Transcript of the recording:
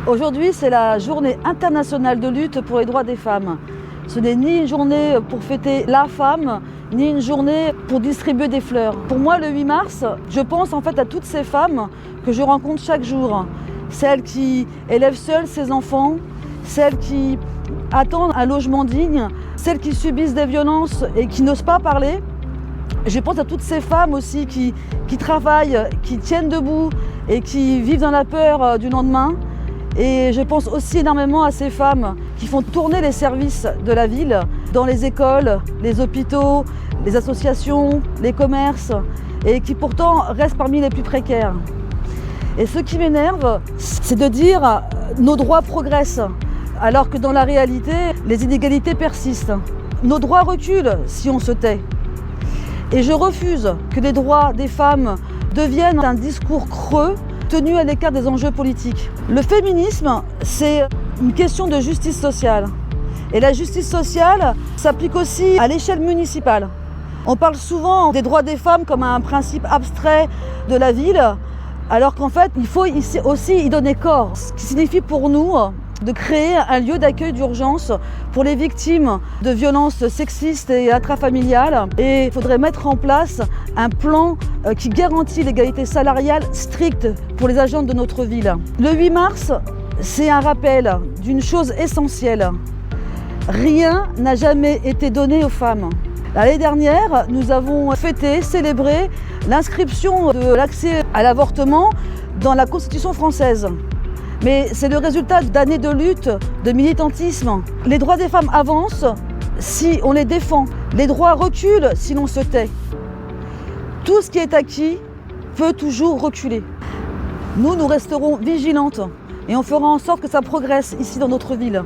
Aujourd'hui, c'est la journée internationale de lutte pour les droits des femmes. Ce n'est ni une journée pour fêter la femme, ni une journée pour distribuer des fleurs. Pour moi, le 8 mars, je pense en fait à toutes ces femmes que je rencontre chaque jour. Celles qui élèvent seules ses enfants, celles qui attendent un logement digne, celles qui subissent des violences et qui n'osent pas parler. Je pense à toutes ces femmes aussi qui travaillent, qui tiennent debout et qui vivent dans la peur du lendemain. Et je pense aussi énormément à ces femmes qui font tourner les services de la ville, dans les écoles, les hôpitaux, les associations, les commerces, et qui pourtant restent parmi les plus précaires. Et ce qui m'énerve, c'est de dire nos droits progressent, alors que dans la réalité, les inégalités persistent. Nos droits reculent si on se tait. Et je refuse que les droits des femmes deviennent un discours creux, tenu à l'écart des enjeux politiques. Le féminisme, c'est une question de justice sociale. Et la justice sociale s'applique aussi à l'échelle municipale. On parle souvent des droits des femmes comme un principe abstrait de la ville, alors qu'en fait, il faut aussi y donner corps. Ce qui signifie pour nous de créer un lieu d'accueil d'urgence pour les victimes de violences sexistes et intrafamiliales. Et il faudrait mettre en place un plan qui garantit l'égalité salariale stricte pour les agents de notre ville. Le 8 mars, c'est un rappel d'une chose essentielle. Rien n'a jamais été donné aux femmes. L'année dernière, nous avons fêté, célébré l'inscription de l'accès à l'avortement dans la Constitution française. Mais c'est le résultat d'années de lutte, de militantisme. Les droits des femmes avancent si on les défend. Les droits reculent si l'on se tait. Tout ce qui est acquis peut toujours reculer. Nous resterons vigilantes et on fera en sorte que ça progresse ici dans notre ville.